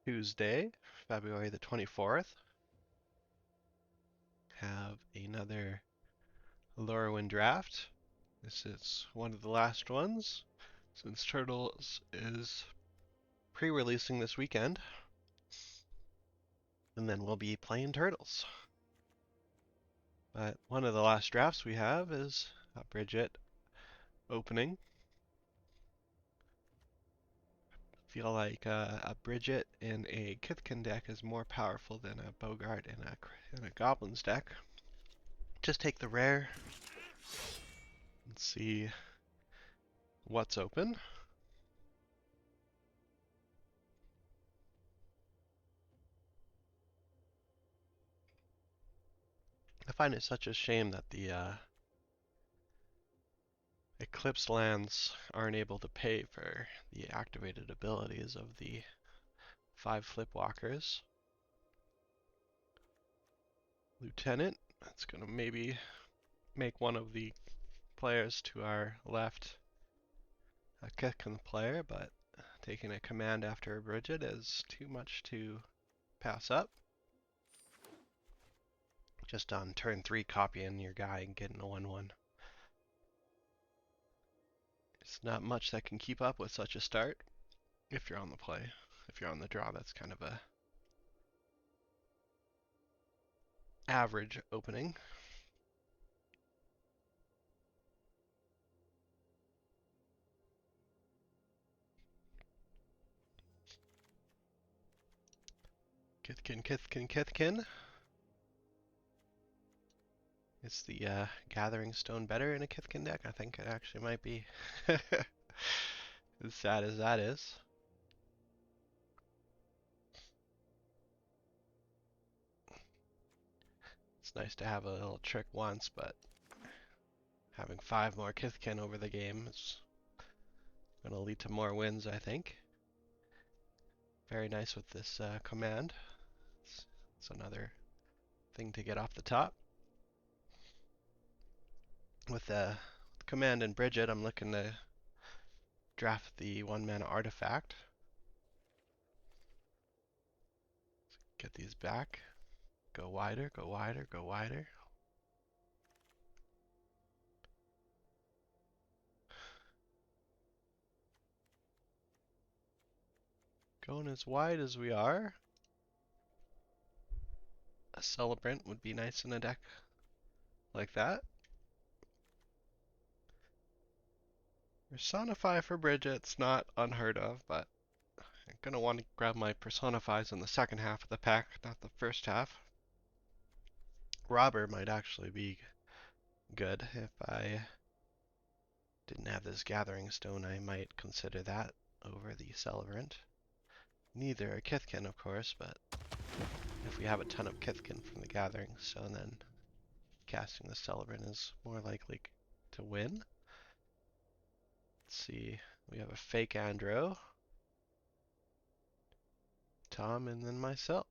Tuesday, February the 24th. Have another Lorwyn draft. This is one of the last ones since Turtles is pre-releasing this weekend. And then we'll be playing Turtles. But one of the last drafts we have is a Bridget opening. Feel like a Bridget in a Kithkin deck is more powerful than a Bogart in a Goblins deck. Just take the rare and see what's open. I find it such a shame that the Eclipsed lands aren't able to pay for the activated abilities of the 5 Flipwalkers. Lieutenant, that's going to maybe make one of the players to our left a Kithkin player, but taking a command after a Bridget is too much to pass up. Just on turn 3 copying your guy and getting a 1-1. It's not much that can keep up with such a start if you're on the play. If you're on the draw, that's kind of a average opening. Kithkin. Is the Gathering Stone better in a Kithkin deck? I think it actually might be. As sad as that is. It's nice to have a little trick once, but having 5 more Kithkin over the game is going to lead to more wins, I think. Very nice with this command. It's another thing to get off the top. With the command and Bridget, I'm looking to draft the 1-mana artifact. Get these back. Go wider, go wider, go wider. Going as wide as we are. A Celebrant would be nice in a deck like that. Personify for Bridget's not unheard of, but I'm going to want to grab my Personifies in the second half of the pack, not the first half. Robber might actually be good. If I didn't have this Gathering Stone, I might consider that over the Celebrant. Neither a Kithkin, of course, but if we have a ton of Kithkin from the Gathering Stone, then casting the Celebrant is more likely to win. Let's see, we have a fake Andro, Tom, and then myself.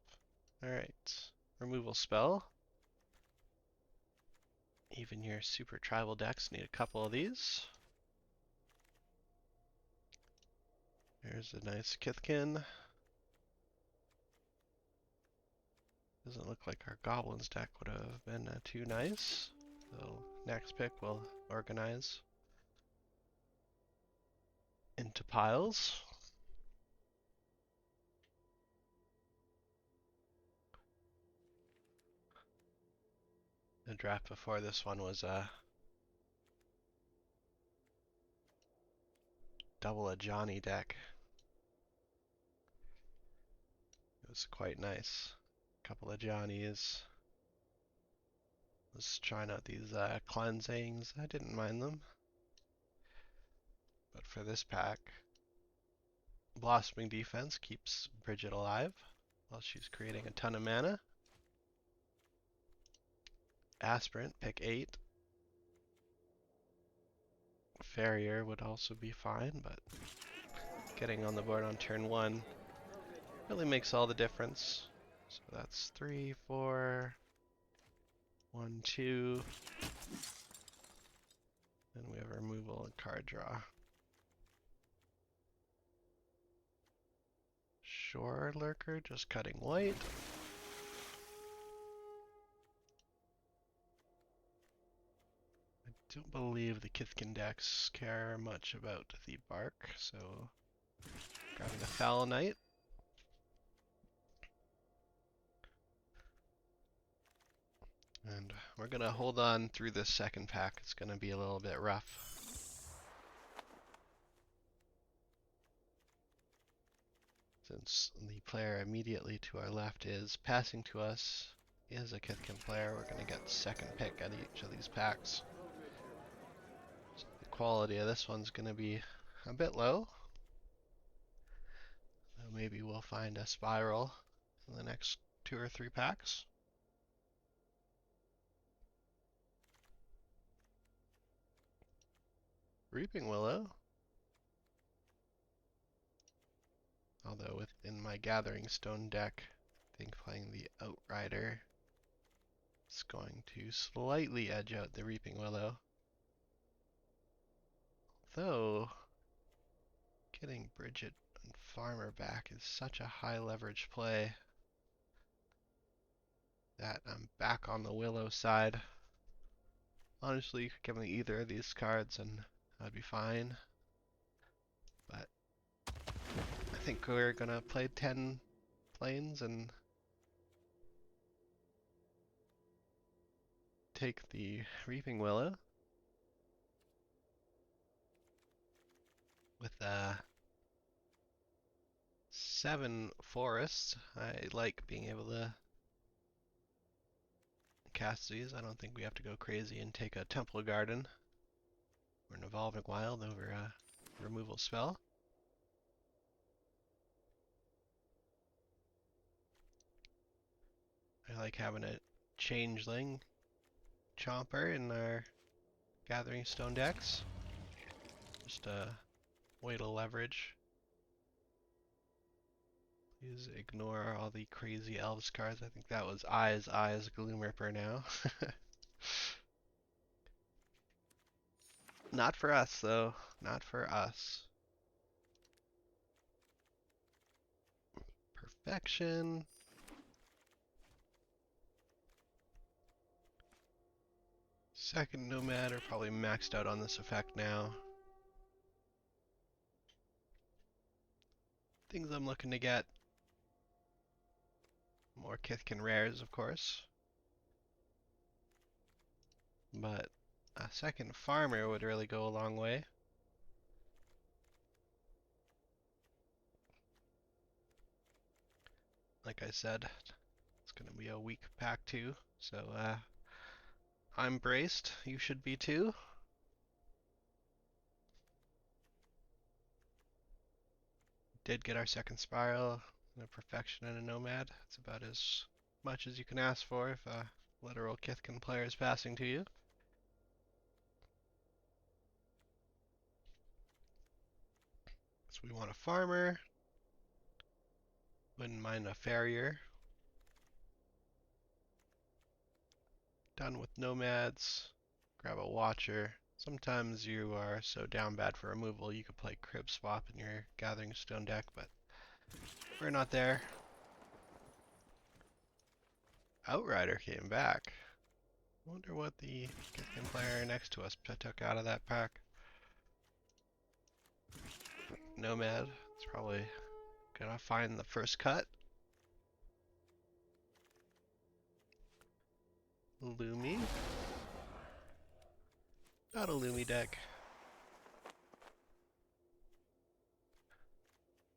Alright, removal spell. Even your super tribal decks need a couple of these. There's a nice Kithkin. Doesn't look like our Goblins deck would have been too nice. So next pick we'll organize into piles. The draft before this one was double a Johnny deck. It was quite nice. Couple of Johnnies. Was trying out these cleansings. I didn't mind them. But for this pack, Blossoming Defense keeps Bridget alive while she's creating a ton of mana. Aspirant, pick 8. Farrier would also be fine, but getting on the board on turn 1 really makes all the difference. So that's 3, 4, 1, 2. Then we have removal and card draw. Shore Lurker just cutting white. I don't believe the Kithkin decks care much about the bark, so grabbing a Foul Knight. And we're gonna hold on through this second pack. It's gonna be a little bit rough. Since the player immediately to our left is passing to us is a Kithkin player, we're gonna get second pick at each of these packs. So the quality of this one's gonna be a bit low. So maybe we'll find a spiral in the next 2 or 3 packs. Reaping Willow. Although within my Gathering Stone deck, I think playing the Outrider is going to slightly edge out the Reaping Willow. Though, getting Bridget and Farmer back is such a high leverage play that I'm back on the Willow side. Honestly, you could give me either of these cards and I'd be fine. But I think we're gonna play 10 planes and take the Reaping Willow. With 7 forests, I like being able to cast these. I don't think we have to go crazy and take a Temple Garden or an Evolving Wild over a removal spell. I like having a Changeling Chomper in our Gathering Stone decks. Just a way to leverage. Please ignore all the crazy elves cards. I think that was Eyes Gloom Ripper now. Not for us though. Not for us. Perfection. Second Nomad are probably maxed out on this effect now. Things I'm looking to get. More Kithkin rares, of course. But a second farmer would really go a long way. Like I said, it's going to be a weak pack too, so I'm braced. You should be too. Did get our second spiral, a perfection and a nomad. It's about as much as you can ask for if a literal Kithkin player is passing to you. So we want a farmer. Wouldn't mind a farrier. Done with nomads. Grab a watcher. Sometimes you are so down bad for removal you could play Crib Swap in your Gathering Stone deck, but we're not there. Outrider came back. Wonder what the Kithkin player next to us took out of that pack. Nomad. It's probably gonna find the first cut. Lumi. Not a Lumi deck.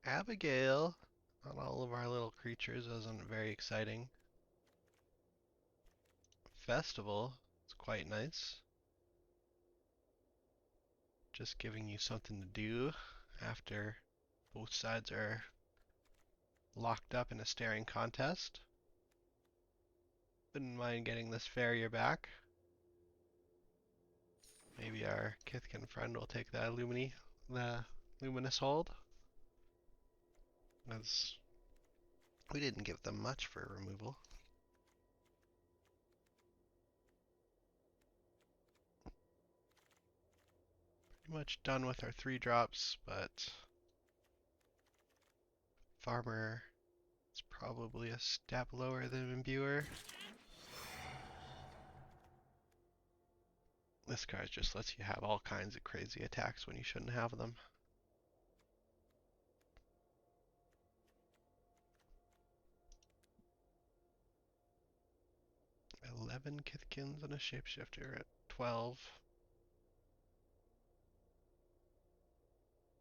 Abigail on all of our little creatures isn't very exciting. Festival, it's quite nice. Just giving you something to do after both sides are locked up in a staring contest. Wouldn't mind getting this farrier back. Maybe our Kithkin friend will take the Luminous Hold. As we didn't give them much for removal. Pretty much done with our 3 drops, but Farmer is probably a step lower than Imbuer. This card just lets you have all kinds of crazy attacks when you shouldn't have them. $11 Kithkins and a Shapeshifter at 12.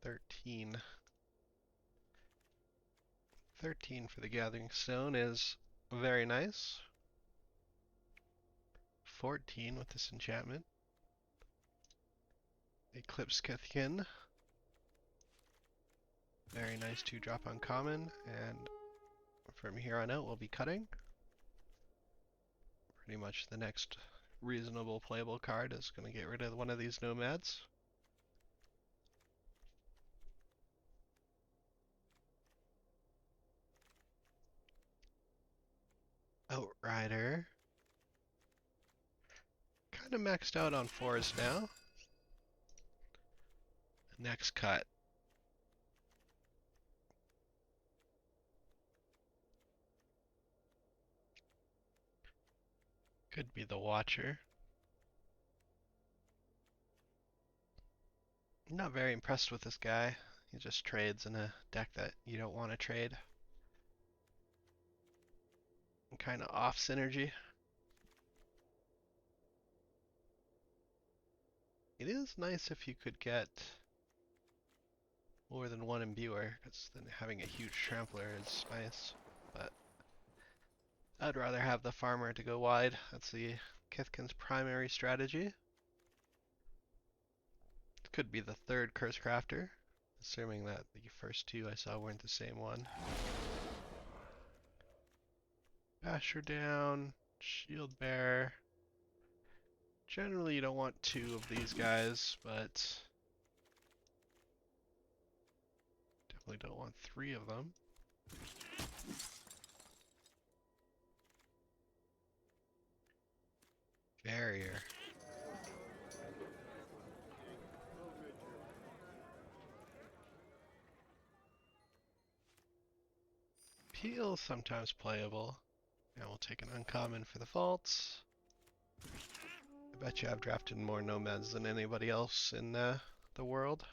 13. 13 for the Gathering Stone is very nice. 14 with this enchantment. Eclipsed Kithkin. Very nice 2-drop uncommon, and from here on out we'll be cutting. Pretty much the next reasonable playable card is going to get rid of one of these nomads. Outrider. Kind of maxed out on 4s now. Next cut. Could be the Watcher. I'm not very impressed with this guy. He just trades in a deck that you don't want to trade. Kind of off synergy. It is nice if you could get more than one Imbuer, because then having a huge Trampler is nice, but I'd rather have the Farmer to go wide. That's the Kithkin's primary strategy. It could be the third Curse Crafter, assuming that the first two I saw weren't the same one. Basher down, Shield Bearer. Generally you don't want 2 of these guys, but definitely don't want 3 of them. Barrier. Peel sometimes playable. And we'll take an uncommon for the faults. I bet you I've drafted more nomads than anybody else in the world.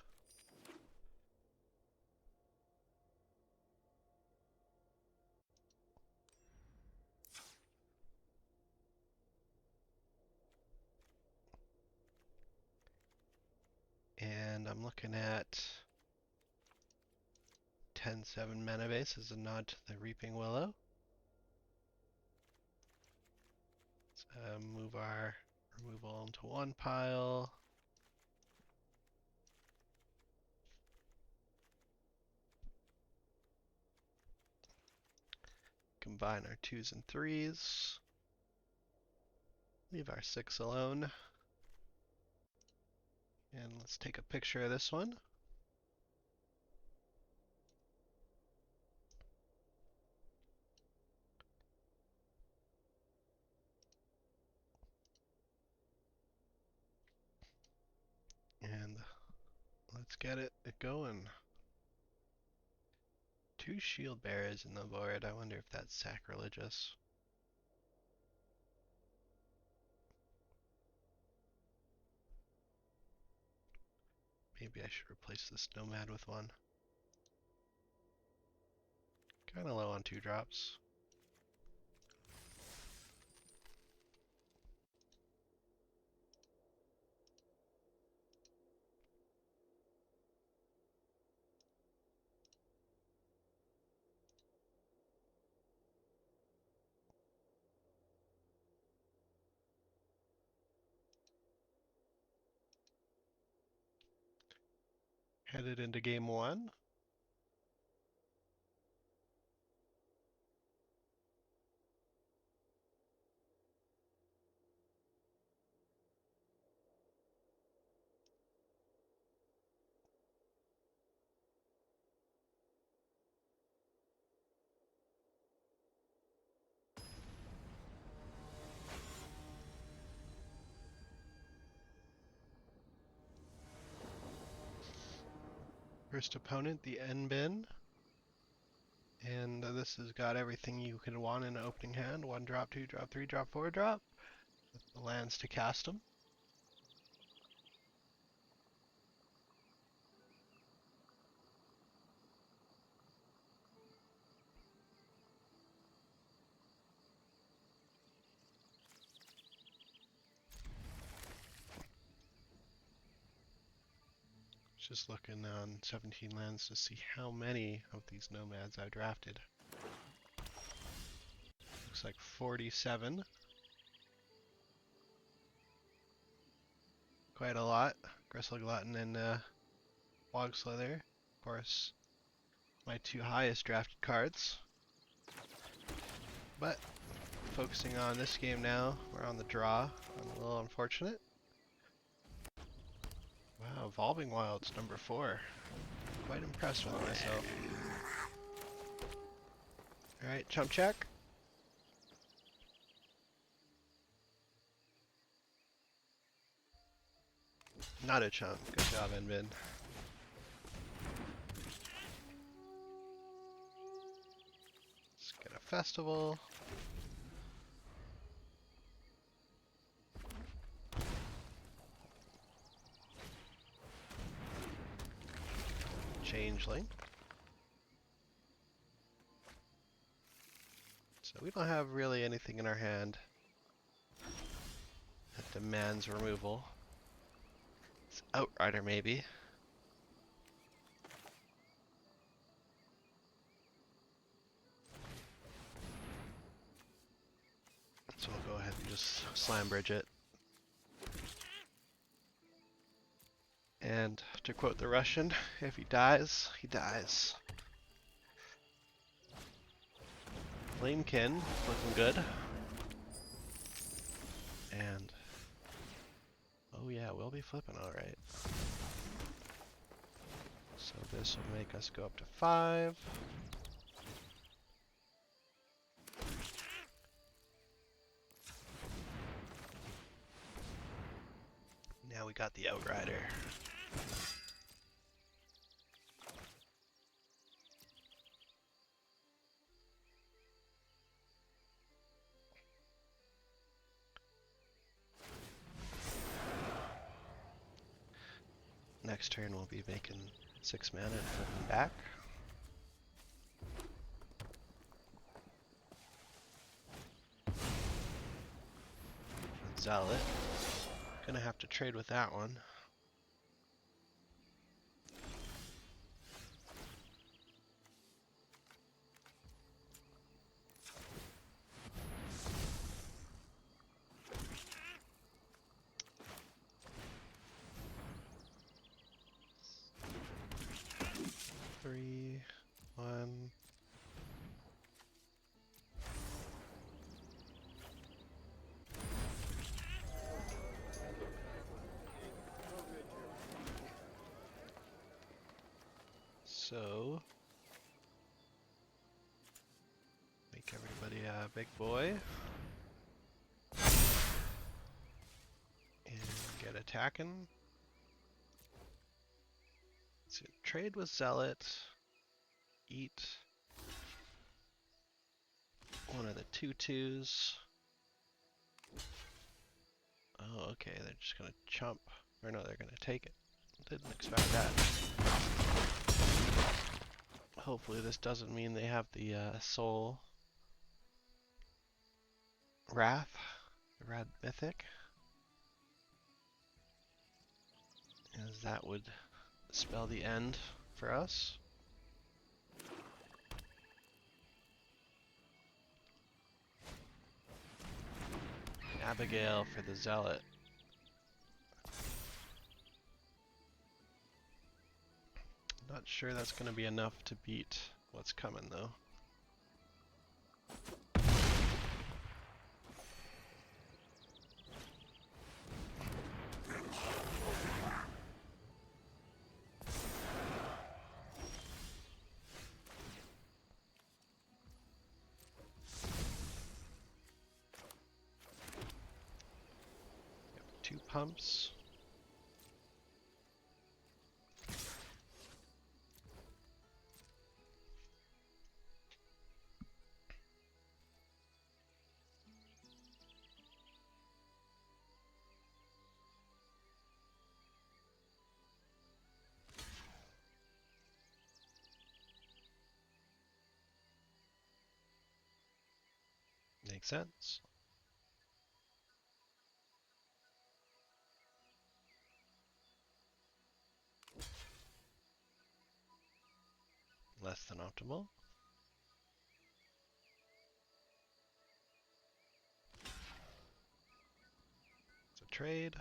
And I'm looking at 10/7 mana base as a nod to the Reaping Willow. Let's move our removal into one pile. Combine our 2s and 3s. Leave our 6 alone. And let's take a picture of this one. And let's get it going. 2 Shield Bearers in the board. I wonder if that's sacrilegious. Maybe I should replace this Nomad with one. Kinda low on 2-drops. Headed into game 1. First opponent, the N-Bin. And this has got everything you could want in an opening hand. 1 drop, 2 drop, 3 drop, 4 drop. With the lands to cast them. Just looking on 17 lands to see how many of these nomads I've drafted. Looks like 47. Quite a lot. Gristle Glutton and Bog Slither. Of course, my 2 highest drafted cards. But focusing on this game now, we're on the draw. I'm a little unfortunate. Wow, Evolving Wilds number 4. Quite impressed with myself. Alright, chump check. Not a chump. Good job, Envid. Let's get a festival. Changeling. So we don't have really anything in our hand that demands removal. It's Outrider maybe. So we'll go ahead and just slam bridge it. And to quote the Russian, if he dies, he dies. Flamekin, looking good. And oh yeah, we'll be flipping alright. So this will make us go up to 5. Now we got the Outrider. Next turn we'll be making 6 mana and flipping back. Zealot. Gonna have to trade with that one. Three, 1. So make everybody a big boy and get attacking. So trade with Zealot, eat one of the 2/2s. Oh, okay, they're just gonna chump. Or no, they're gonna take it. Didn't expect that. Hopefully this doesn't mean they have the Soul Wrath, the Red Mythic, as that would spell the end for us. Abigail for the Zealot. Not sure that's going to be enough to beat what's coming though. Two pumps. Makes sense. Less than optimal. It's a trade.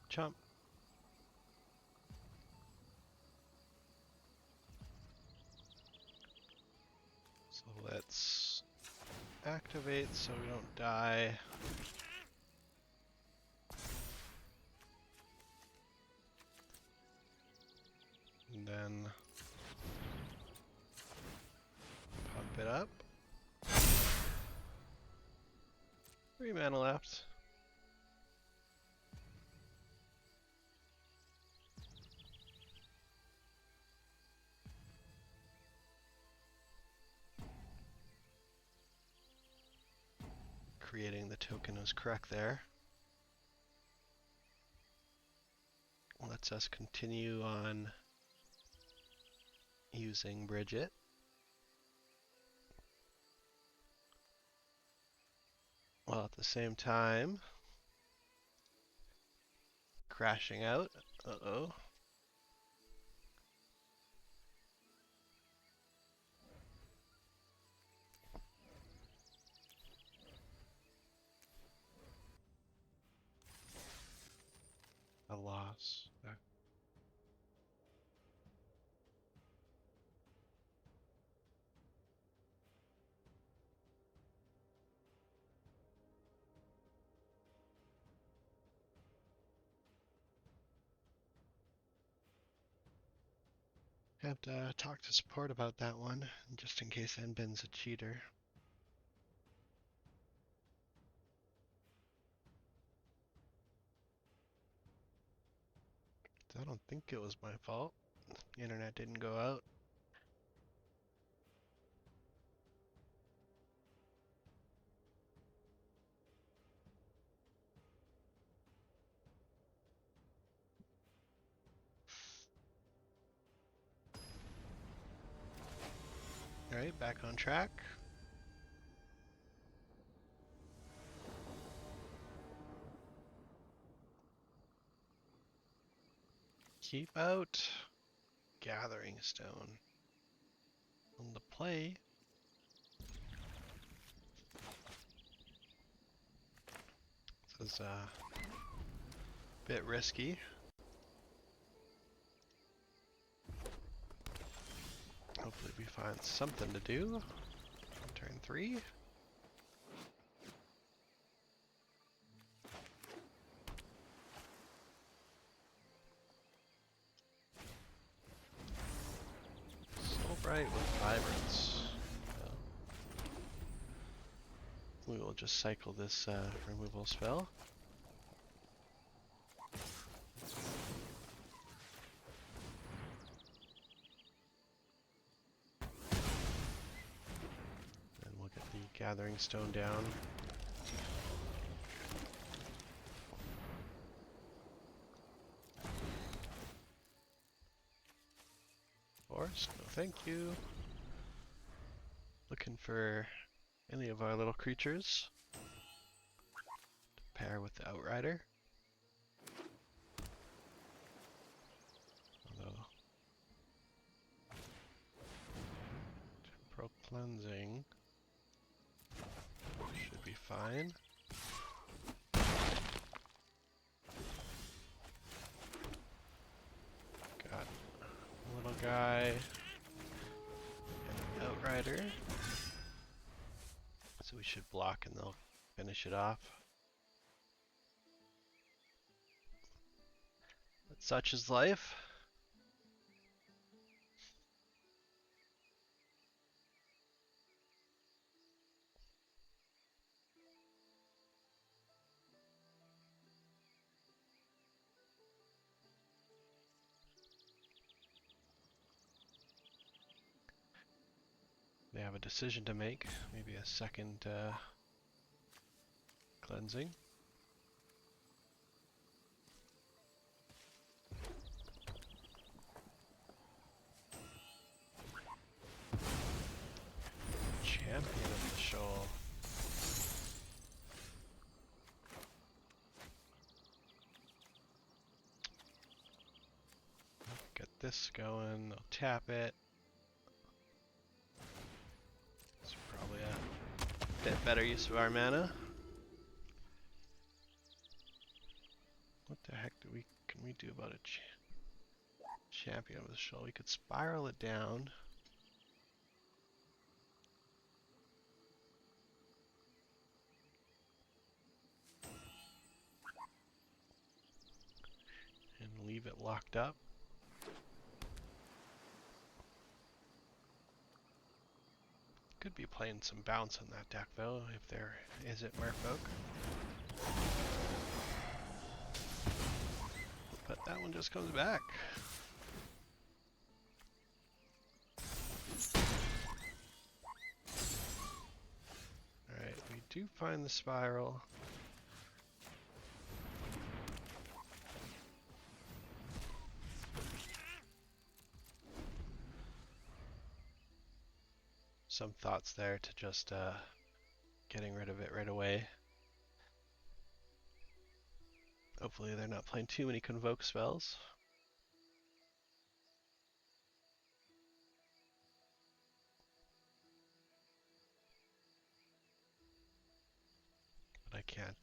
Chump. So let's activate so we don't die. And then pump it up. 3 mana left. Creating the token was correct there. Lets us continue on using Bridget. While at the same time crashing out. Uh-oh. A loss. Have to talk to support about that one, just in case Enbin's a cheater. I don't think it was my fault. The internet didn't go out. Alright, back on track. Keep out Gathering Stone. On the play. This is a bit risky. Hopefully we find something to do. Turn 3. Right with Vibrance. We will just cycle this removal spell. And we'll get the Gathering Stone down. Forest, no thank you. Looking for any of our little creatures to pair with the Outrider. Although Temporal Cleansing should be fine. Got a little guy and an Outrider. So we should block and they'll finish it off. But such is life. have a decision to make. Maybe a second cleansing. Champion of the Shoal. Get this going, they'll tap it. It's probably a bit better use of our mana. What the heck can we do about a champion of the Shoal? We could spiral it down. And leave it locked up. Could be playing some bounce on that deck though, if there isn't Merfolk. But that one just comes back. Alright, we do find the spiral. Some thoughts there to just getting rid of it right away. Hopefully they're not playing too many convoke spells. But I can't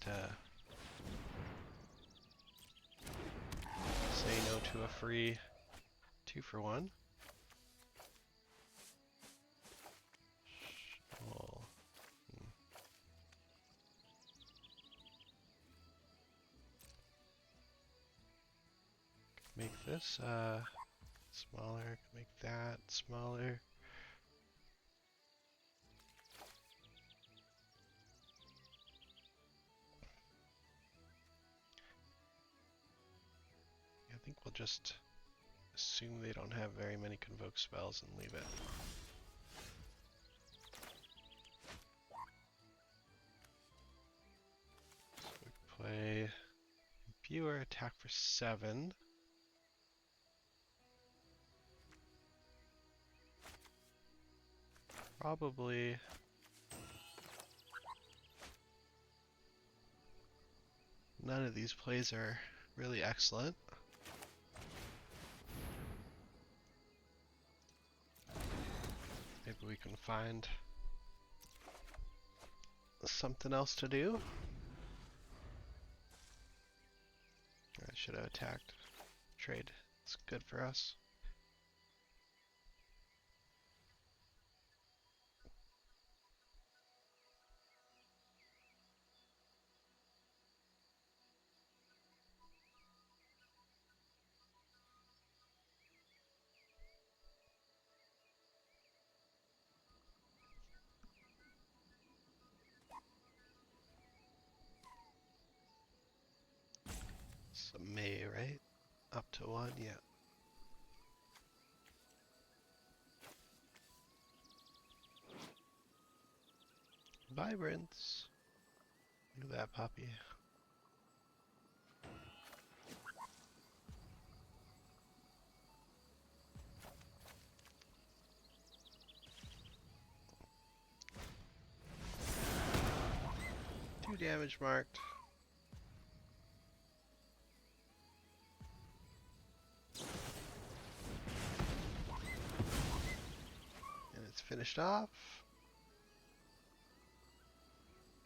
say no to a free 2-for-1. Make this smaller, make that smaller. I think we'll just assume they don't have very many convoke spells and leave it. So we play viewer, attack for 7. Probably none of these plays are really excellent. Maybe we can find something else to do. I should have attacked. Trade. It's good for us. So May, right? Up to 1, yeah. Vibrance. Look at that puppy. Two damage marked. And it's finished off.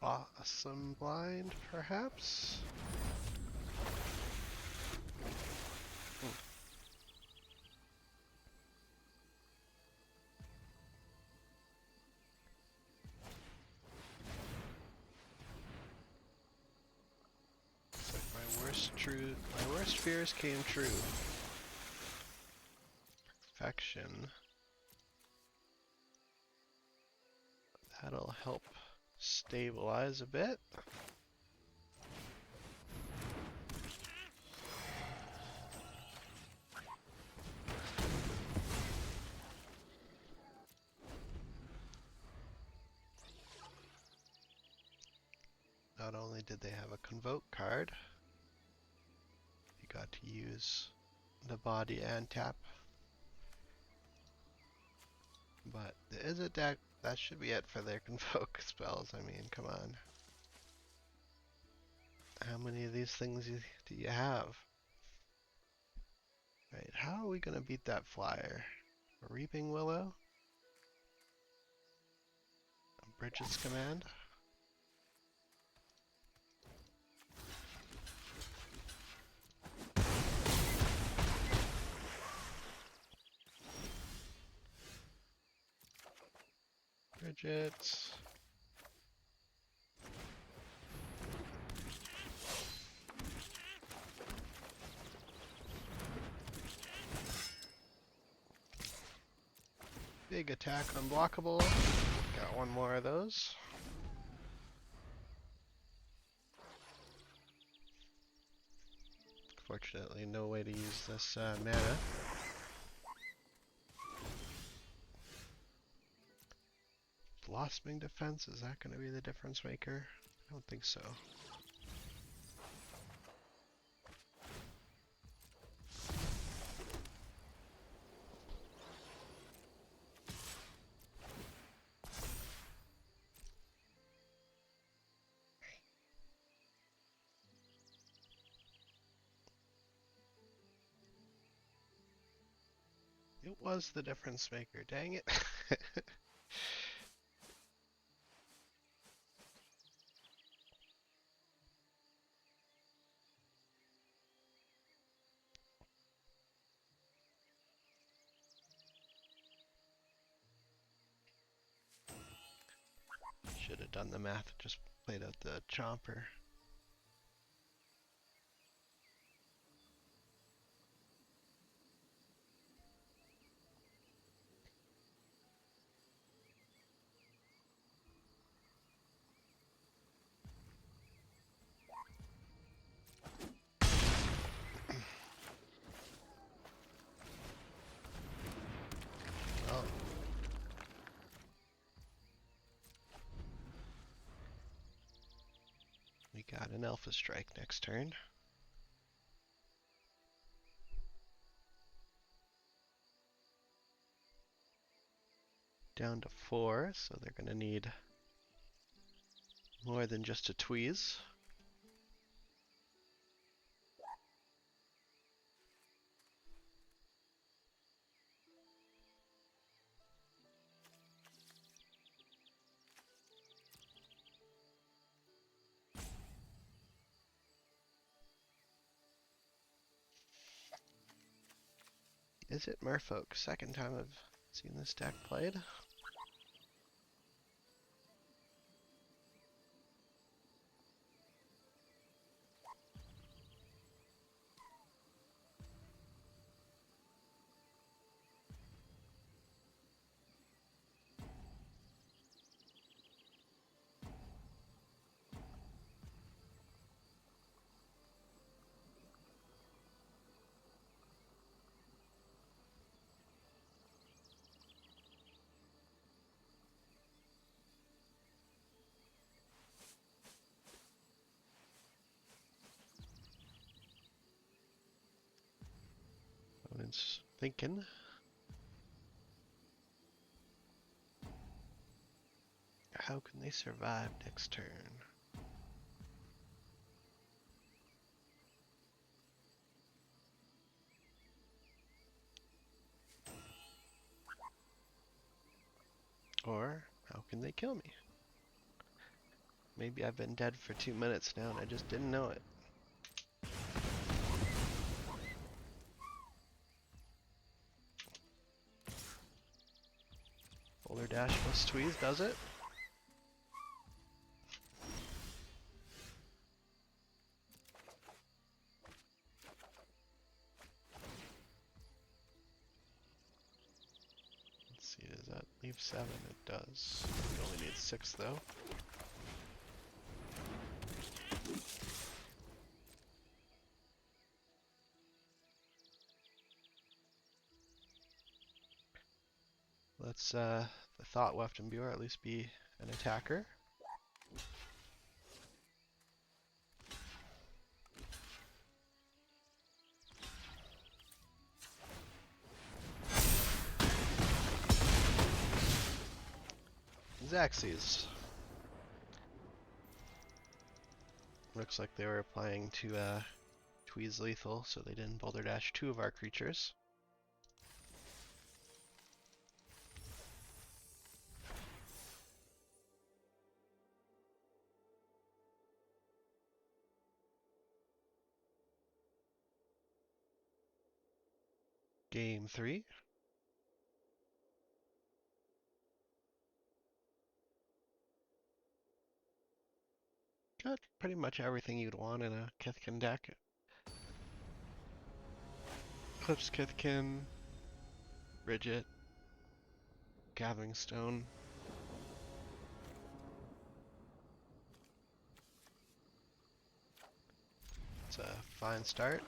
Awesome blind, perhaps? It's like my worst fears came true. Perfection. That'll help stabilize a bit. not only did they have a Convoke card, you got to use the body and tap. But there is a deck, that should be it for their Convoke spells. I mean, come on. How many of these things do you have? Right, how are we going to beat that flyer? A Reaping Willow? A Bridget's Command? Bridget. Big attack unblockable. Got one more of those. Fortunately, no way to use this mana. Blossoming Defense, is that going to be the difference maker? I don't think so. It was the difference maker, dang it. Should have done the math, just played out the chomper. Oh. We got an Alpha Strike next turn. Down to 4, so they're going to need more than just a Tweeze. Is it Merfolk? Second time I've seen this deck played. Opponent's thinking. How can they survive next turn? Or how can they kill me? Maybe I've been dead for 2 minutes now and I just didn't know it. Boulder Dash plus Tweeze does it. Let's see, does that leave 7? It does. We only need 6 though. Let's the Thought Weft Imbuer at least be an attacker. Xaxes. Looks like they were applying to Tweez Lethal, so they didn't Boulder Dash 2 of our creatures. Game 3. Got pretty much everything you'd want in a Kithkin deck. Eclipsed Kithkin, Bridget, Gathering Stone. It's a fine start.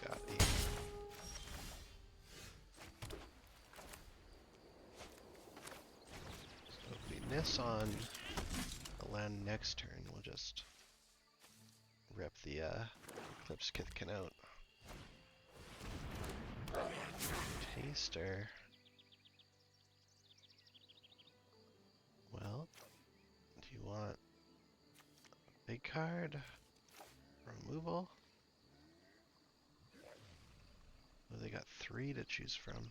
Got the so if we miss on the land next turn, we'll just rip the Eclipsed Kithkin out. Taster. Well, do you want a big card? Removal? Oh, they got 3 to choose from.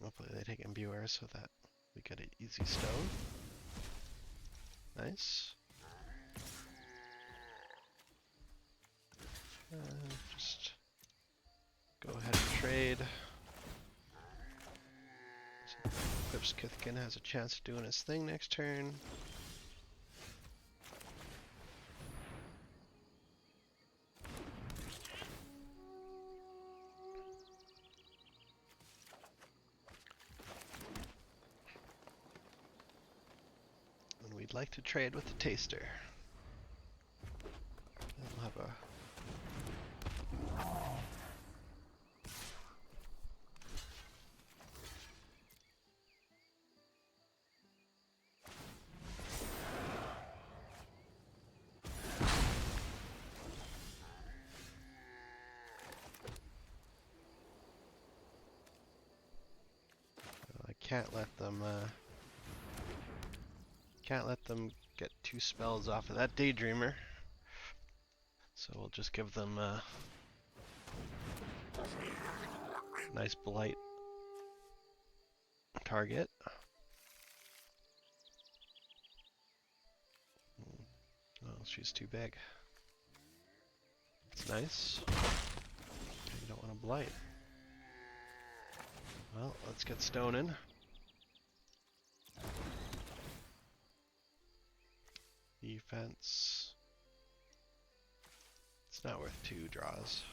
Hopefully they take Imbuer so that we get an easy stone. Nice. Just go ahead and trade. So Eclipsed Kithkin has a chance of doing his thing next turn. And we'd like to trade with the Taster. We'll have a can't let them get 2 spells off of that Daydreamer. So we'll just give them a nice Blight target. Oh, she's too big. It's nice. You don't want to Blight. Well, let's get stoning. Defense. It's not worth 2 draws.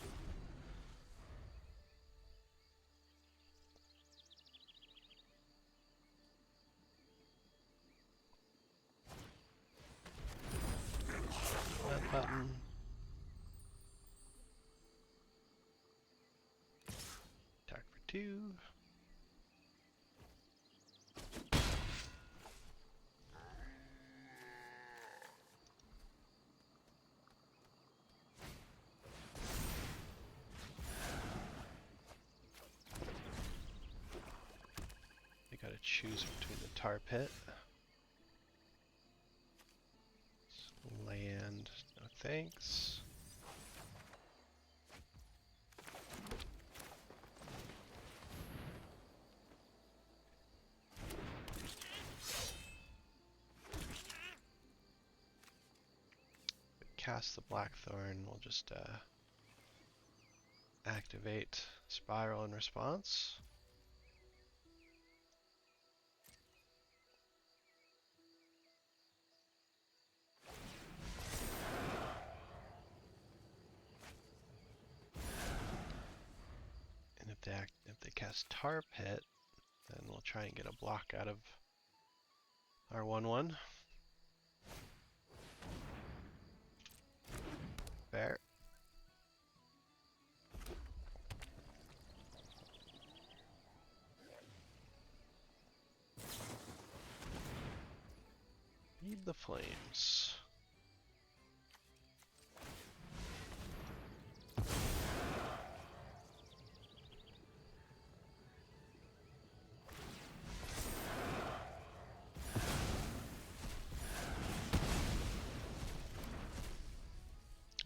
That button. Attack for 2. You gotta choose between the Tar Pit. Land, no thanks. Cast the Blackthorn, we'll just activate Spiral in response. And if they cast Tar Pit, then we'll try and get a block out of our 1/1. Fair. Flames.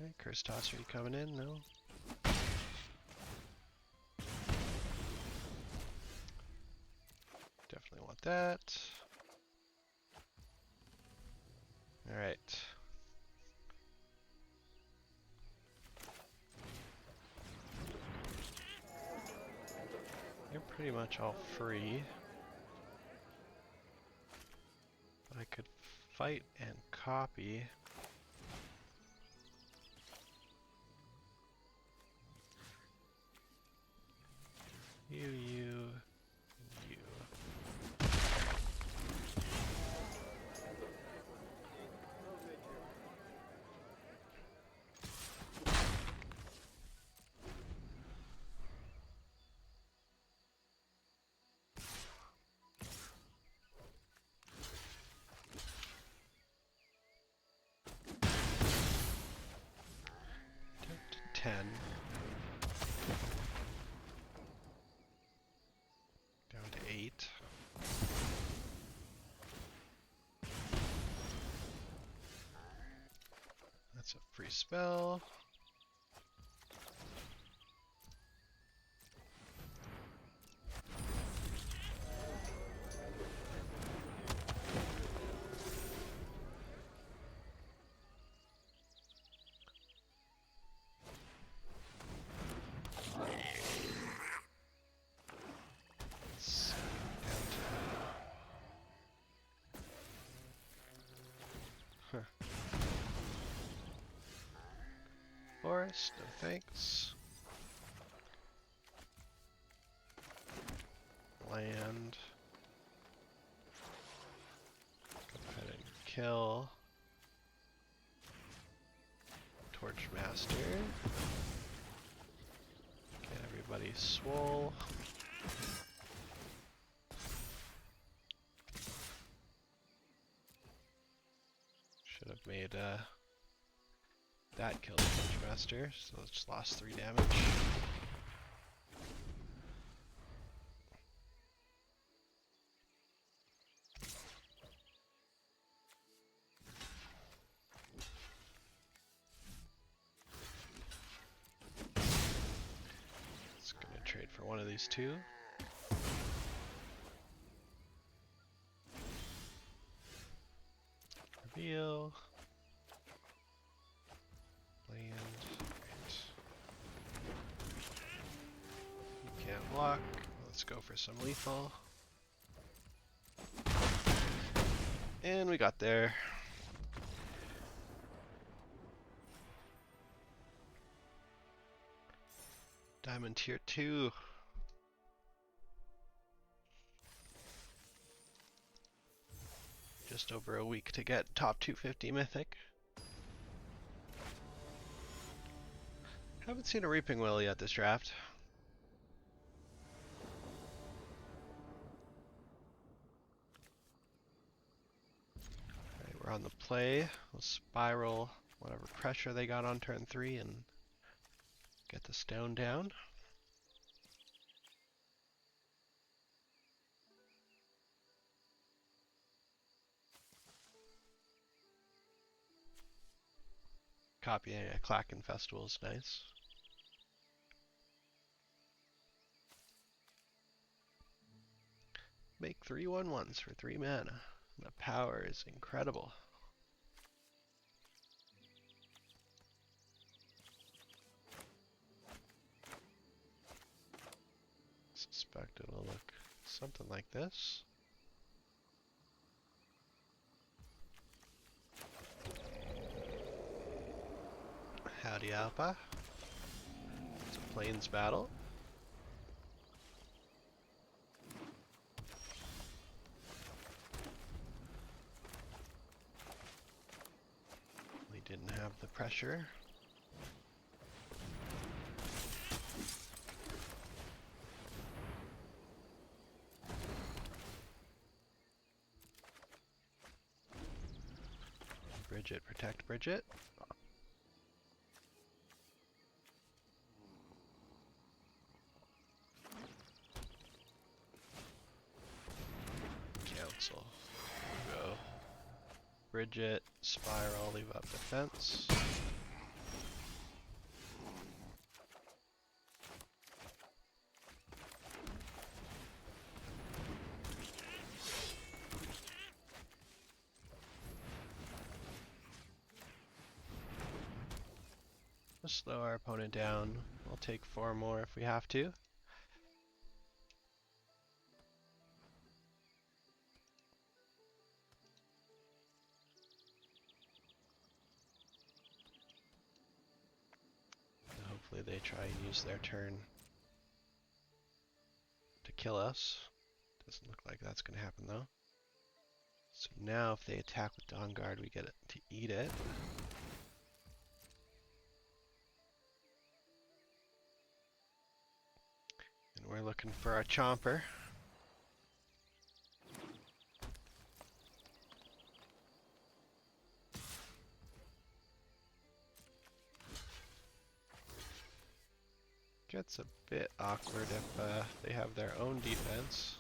Okay, Curse Toss, are you coming in? No? Definitely want that. Alright. You're pretty much all free. But I could fight and copy. You. 10. Down to 8. That's a free spell. Forest, no thanks. Land. Go ahead and kill. Torch Master. Get everybody swole. Should have made that kill the Torch Master, so it just lost 3 damage. It's gonna trade for one of these two. Reveal. Land. Right. You can't block. Let's go for some lethal. And we got there. Diamond tier 2. Just over a week to get top 250 mythic. Haven't seen a Reaping Will yet this draft. Alright, we're on the play. We'll spiral whatever pressure they got on turn 3 and get the stone down. Copying a Klacken Festival is nice. Make 3 1/1s for 3 mana. The power is incredible. Suspect it will look something like this. Howdy Alpha. It's a Plains battle. We didn't have the pressure. Bridget, protect Bridget. Council. Go. Bridget, Spiral, leave up defense. Just slow our opponent down. We'll take 4 more if we have to. Hopefully they try and use their turn to kill us. Doesn't look like that's going to happen though. So now if they attack with Dawn Guard, we get it to eat it. And we're looking for a Chomper. Gets a bit awkward if they have their own defense.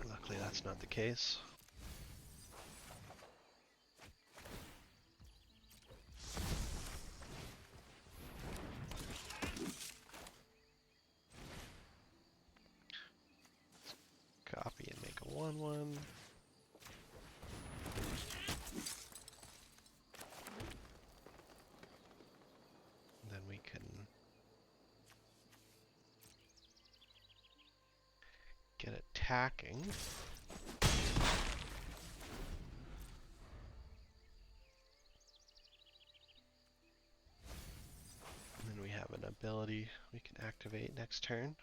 Luckily that's not the case. Copy and make a 1/1. Then we can get attacking. And then we have an ability we can activate next turn.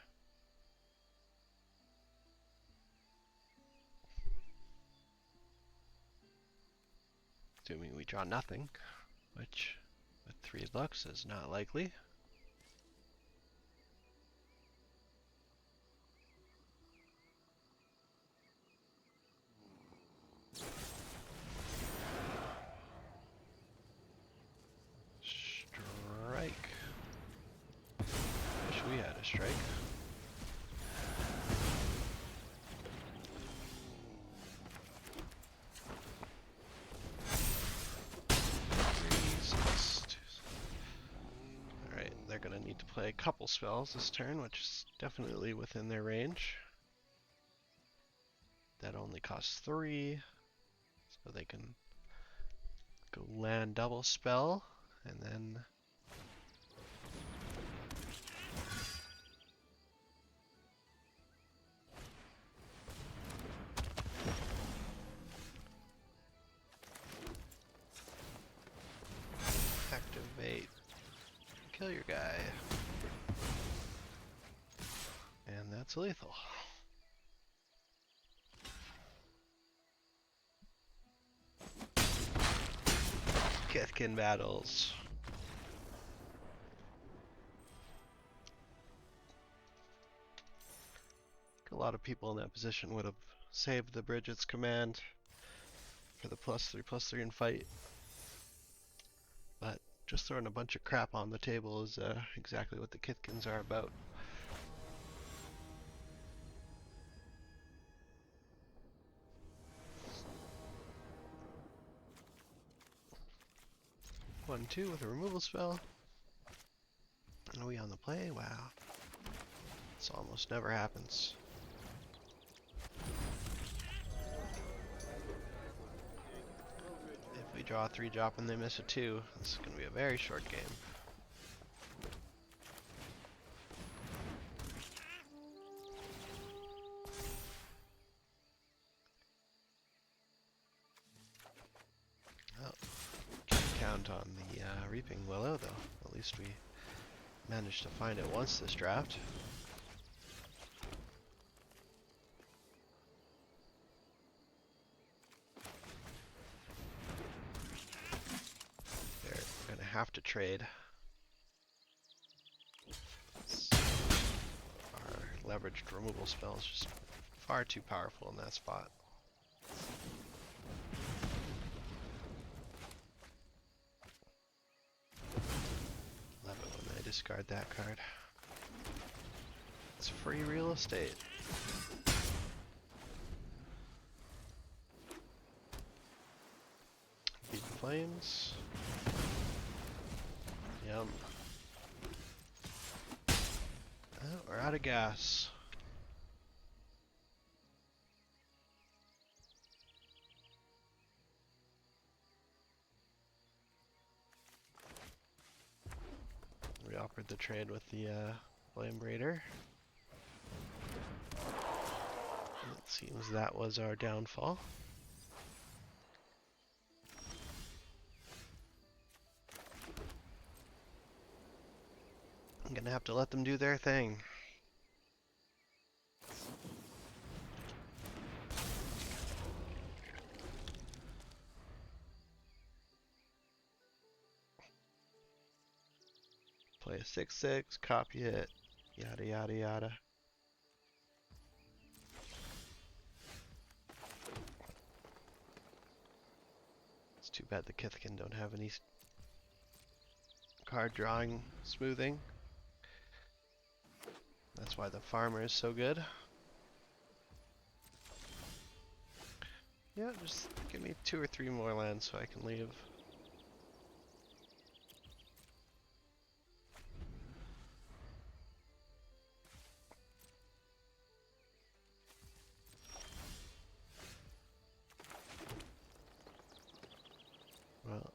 Assuming we draw nothing, which with 3 looks is not likely. Strike. Wish we had a strike. Alright, they're gonna need to play a couple spells this turn, which is definitely within their range. That only costs 3, so they can go land double spell, and then activate, kill your guy, and that's lethal. Kithkin battles. A lot of people in that position would have saved the Bridget's command for the +3/+3 and fight. But just throwing a bunch of crap on the table is exactly what the Kithkins are about. One, 2 with a removal spell. Are we on the play? Wow. This almost never happens. If we draw a 3-drop and they miss a 2, this is going to be a very short game. Well, can't count on the Reaping Willow though. At least we managed to find it once this draft. They're gonna have to trade. Our leveraged removal spell is just far too powerful in that spot. discard that card. It's free real estate. Feed the flames. Yum. Oh, we're out of gas. We offered the trade with the Flame Raider. It seems that was our downfall. I'm gonna have to let them do their thing. Play a 6/6, copy it, yada yada yada. It's too bad the Kithkin don't have any card drawing smoothing. That's why the farmer is so good. Yeah, just give me 2 or 3 more lands so I can leave. Well,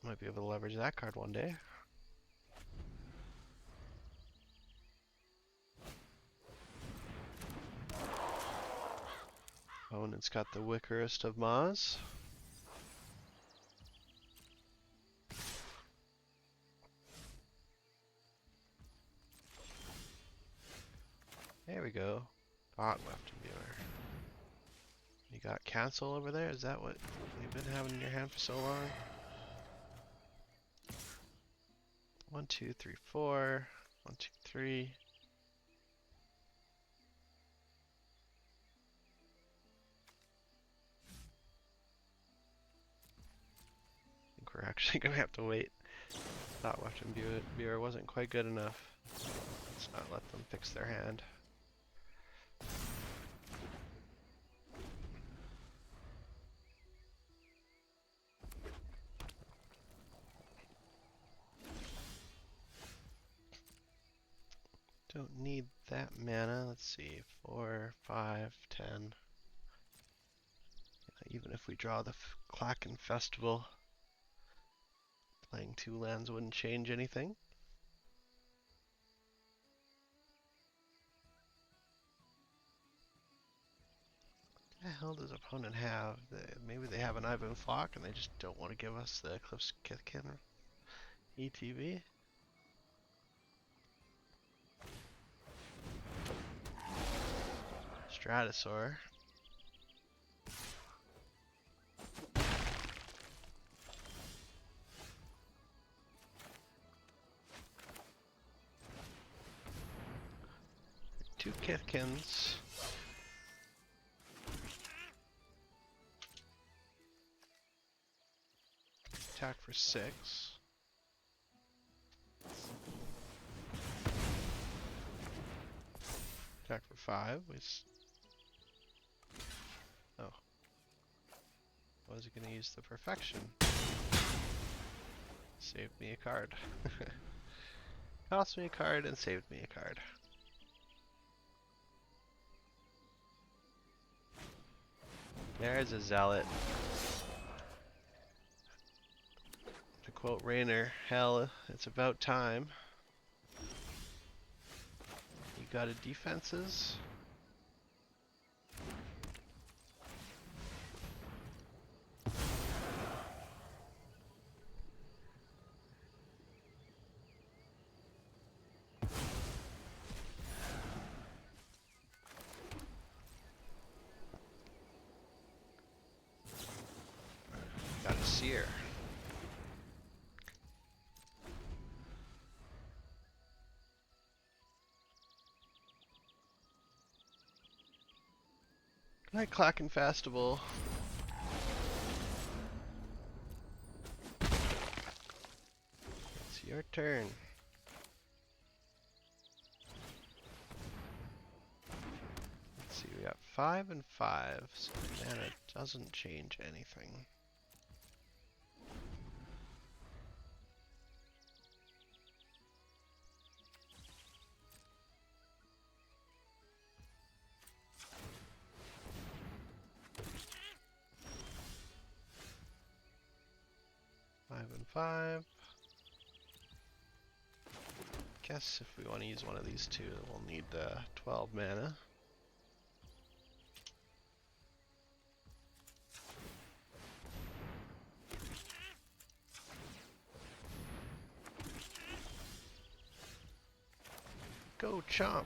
might be able to leverage that card one day. Oh, and it's got the Wickerist of Maz. There we go. Bot left viewer. You got cancel over there? Is that what you've been having in your hand for so long? 1, 2, 3, 4. 1, 2, 3. I think we're actually gonna have to wait. Thought left viewer wasn't quite good enough. Let's not let them fix their hand. Don't need that mana. Let's see, 4, 5, 10. Even if we draw the Klacken Festival, playing 2 lands wouldn't change anything. What the hell does opponent have? Maybe they have an Ivan Flock and they just don't want to give us the Eclipsed Kithkin ETB. Stratosaur. Two Kithkins. Attack for 6. Attack for 5. Oh. Was it going to use the Perfection? Saved me a card. Cost me a card and saved me a card. There's a Zealot. To quote Rainer, hell, it's about time. You got a defenses? Got a Seer. Night Klacken Festival. Let's Your turn. Let's see, we got 5 and 5, so mana doesn't change anything. Five and 5. Guess if we want to use one of these two, we'll need 12 mana. Go chomp!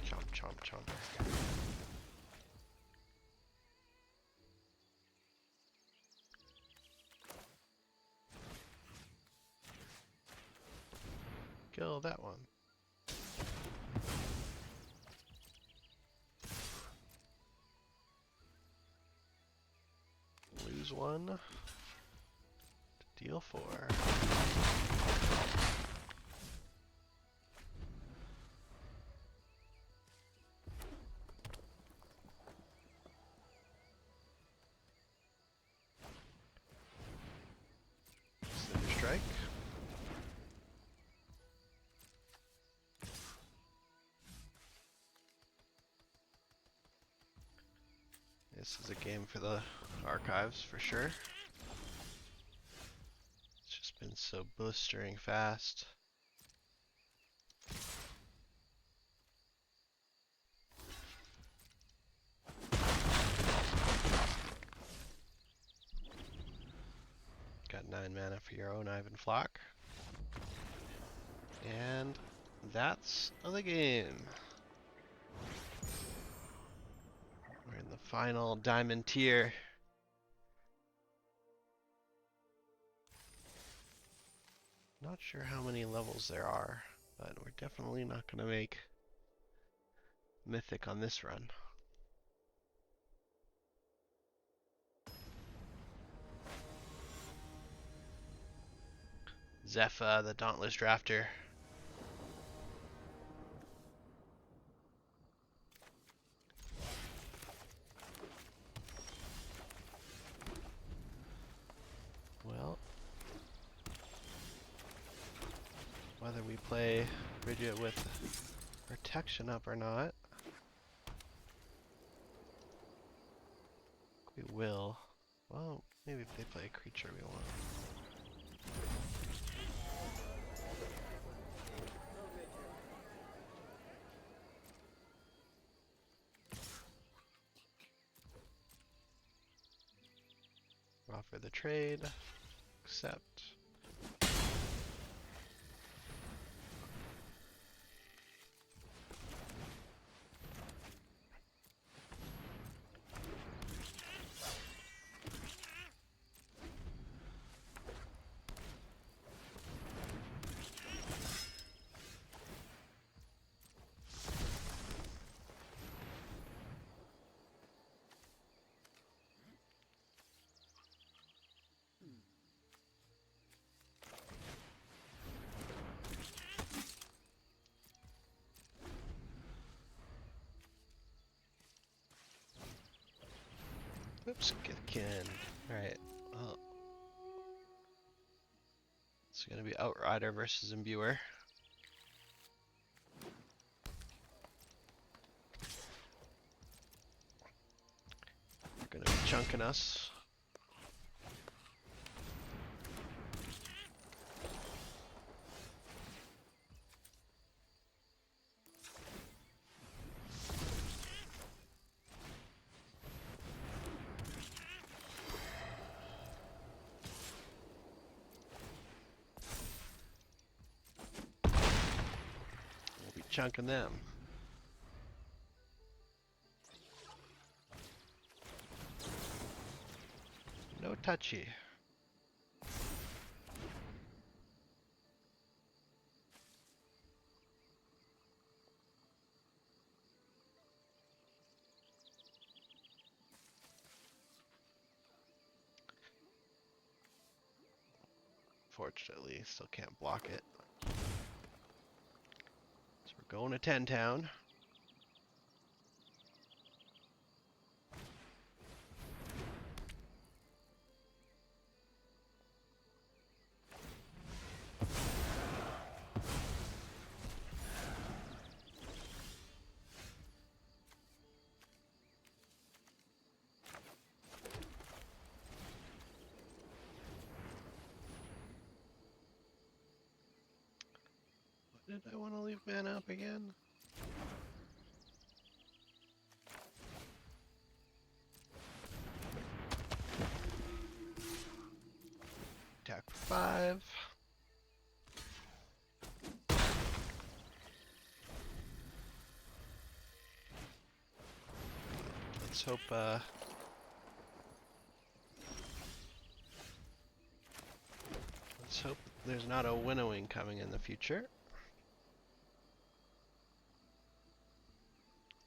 Chomp, chomp, chomp. Kill that one. Lose one. To deal 4. Cinder Strike. This is a game for the archives for sure. It's just been so blistering fast. Got 9 mana for your own Ivan Flock. And that's the game. We're in the final diamond tier. Not sure how many levels there are, but we're definitely not going to make Mythic on this run. Zephyr, the Dauntless Drafter. Well, whether we play Bridget with protection up or not, we will. Well, maybe if they play a creature we want. Offer the trade. Accept. Oops, get Alright, well. It's gonna be Outrider versus Imbuer. They're gonna be chunking us. Chunking them. No touchy. Fortunately, still can't block it. So we're going to 10 town. Did I want to leave mana up again? Attack for 5. Let's hope there's not a winnowing coming in the future.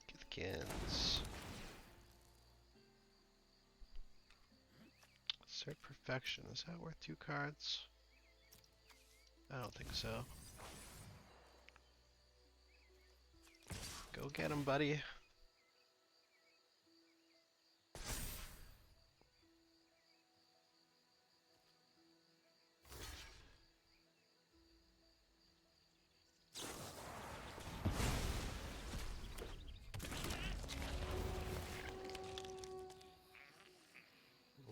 Kithkins. Assert Perfection. Is that worth 2 cards? I don't think so. Go get him, buddy.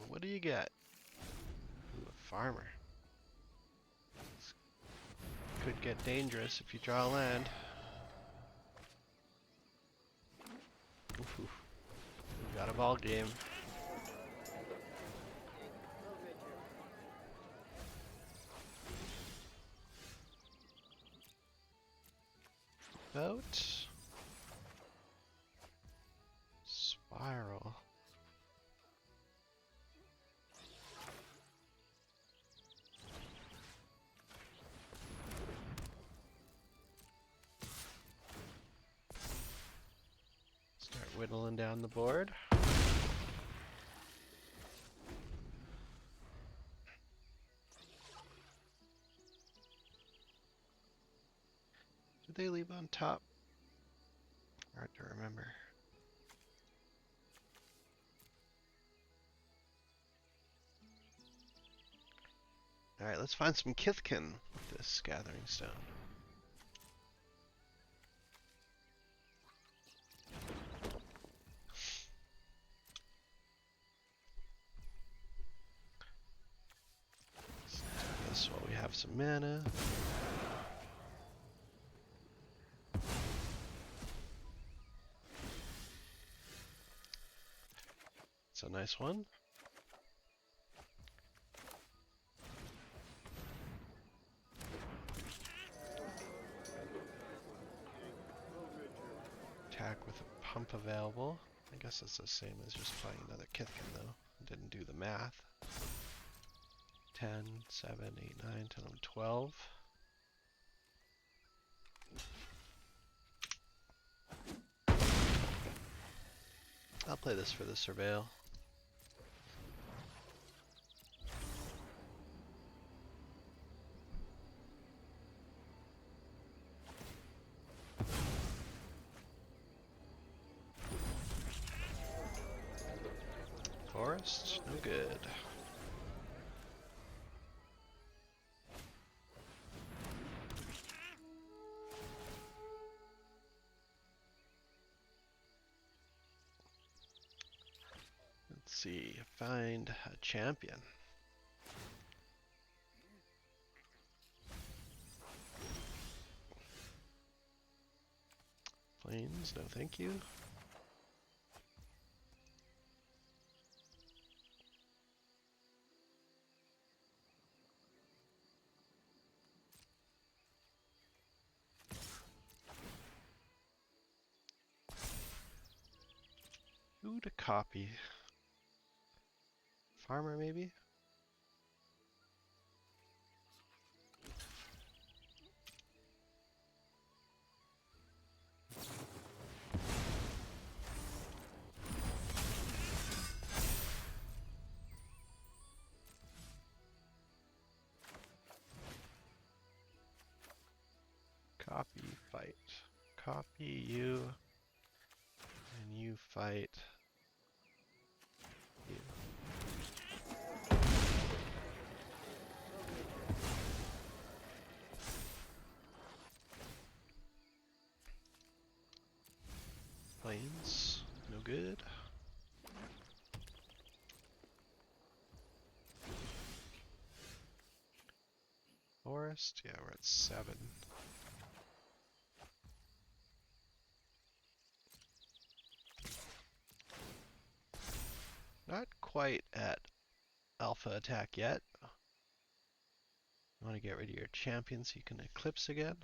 What do you get? Ooh, a farmer. This could get dangerous if you draw land. Ooh, we got a ball game. Boat. Spiral. Start whittling down the board. Did they leave on top? Hard to remember. Alright, let's find some Kithkin with this Gathering Stone. Let's do this while we have some mana. It's a nice one. Attack with a pump available. I guess it's the same as just playing another Kithkin though. Didn't do the math. 10, 7, 8, 9, 10, 11, 12. I'll play this for the Surveil. Forest, no good. Let's see, find a champion. Plains, no thank you. Who to copy? Farmer, maybe? Copy, fight. Copy you, and you fight you. Plains, no good. Forest, yeah, we're at 7. Not quite at alpha attack yet. You want to get rid of your champion so you can Eclipse again.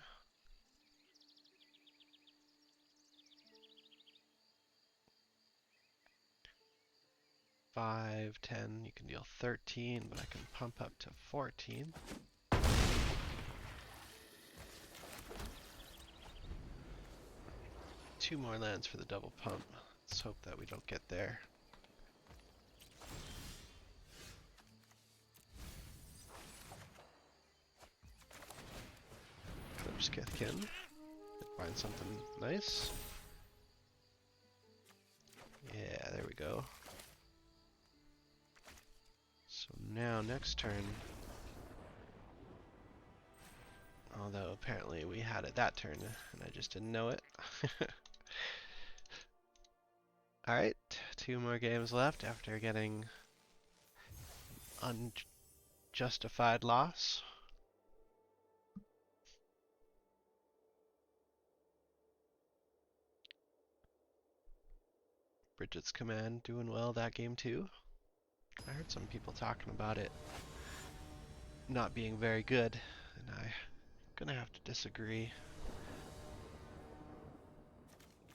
5, 10, you can deal 13, but I can pump up to 14. Two more lands for the double pump. Let's hope that we don't get there. Eclipse Kithkin. Find something nice. Yeah, there we go. So now next turn, although apparently we had it that turn and I just didn't know it. Alright, 2 more games left after getting unjustified loss. Bridget's Command doing well that game too. I heard some people talking about it not being very good, and I'm gonna have to disagree.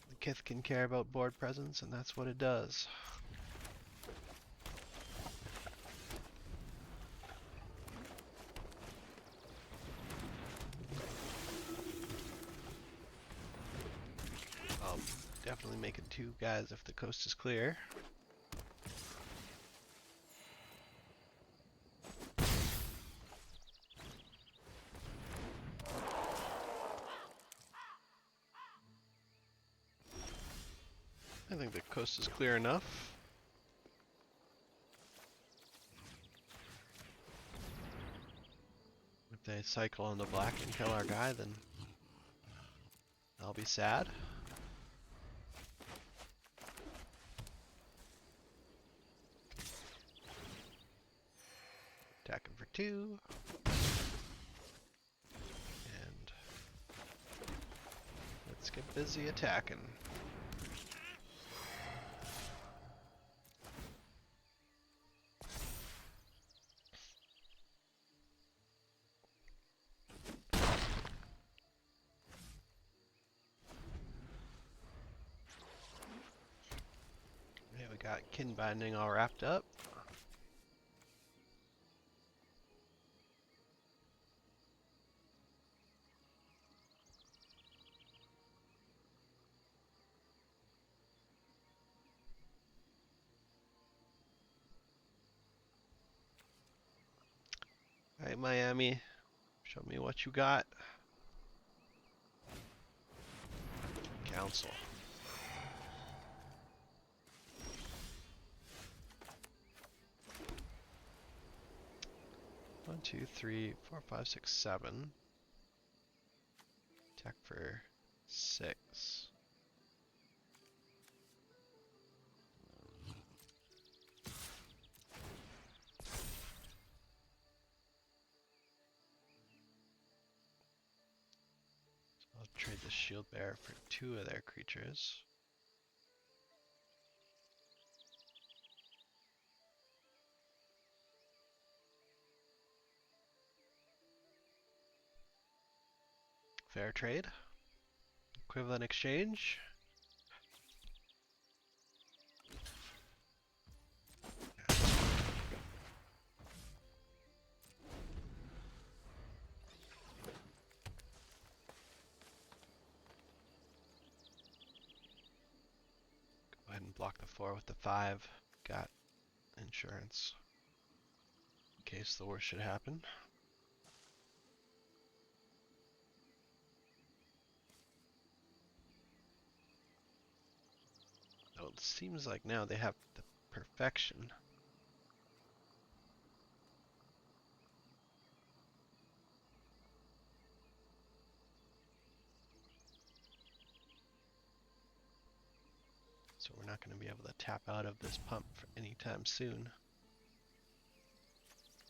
The Kith can care about board presence, and that's what it does. Definitely making 2 guys if the coast is clear. I think the coast is clear enough. If they cycle on the black and kill our guy, then I'll be sad. Attacking for 2. And let's get busy attacking. Okay, we got kin binding all wrapped up. Alright, Miami, show me what you got. Council. One, 2, 3, 4, 5, 6, 7. Attack for 6. I'll trade the shield bearer for 2 of their creatures. Fair trade. Equivalent exchange. Go ahead and block the 4 with the 5. Got insurance in case the worst should happen. it seems like now they have the perfection. So we're not going to be able to tap out of this pump for anytime soon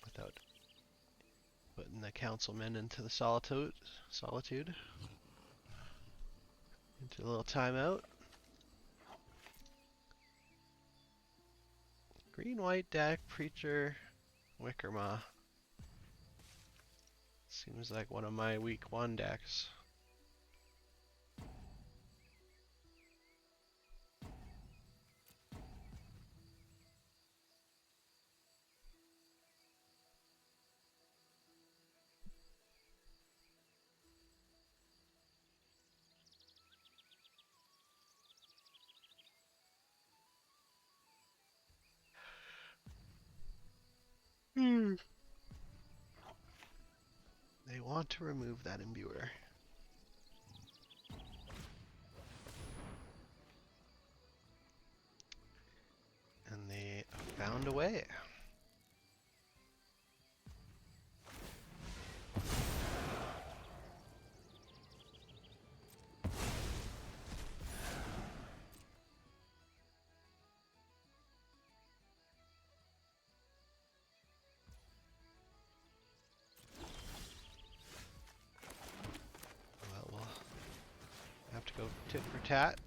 without putting the councilmen into the solitude, into a little timeout. Green, white deck, Preacher, Wickerma. Seems like one of my week 1 decks. They want to remove that imbuer. And they found a way. Well, we'll have to go tit for tat.